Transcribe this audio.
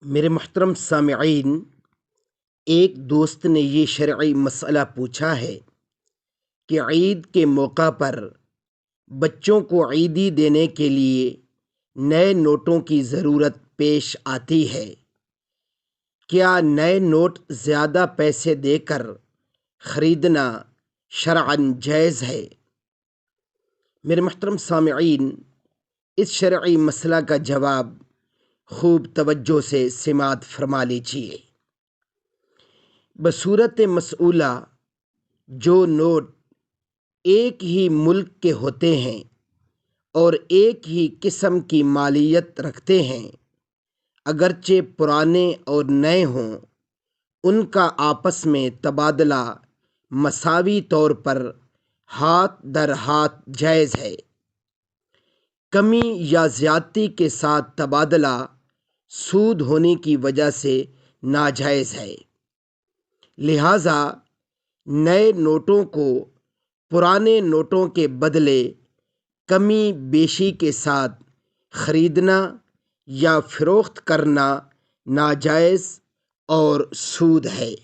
میرے محترم سامعین، ایک دوست نے یہ شرعی مسئلہ پوچھا ہے کہ عید کے موقع پر بچوں کو عیدی دینے کے لیے نئے نوٹوں کی ضرورت پیش آتی ہے۔ کیا نئے نوٹ زیادہ پیسے دے کر خریدنا شرعاً جائز ہے؟ میرے محترم سامعین، اس شرعی مسئلہ کا جواب خوب توجہ سے سماعت فرما لیجیے۔ بصورت مسئولہ جو نوٹ ایک ہی ملک کے ہوتے ہیں اور ایک ہی قسم کی مالیت رکھتے ہیں، اگرچہ پرانے اور نئے ہوں، ان کا آپس میں تبادلہ مساوی طور پر ہاتھ در ہاتھ جائز ہے۔ کمی یا زیادتی کے ساتھ تبادلہ سود ہونے کی وجہ سے ناجائز ہے۔ لہٰذا نئے نوٹوں کو پرانے نوٹوں کے بدلے کمی بیشی کے ساتھ خریدنا یا فروخت کرنا ناجائز اور سود ہے۔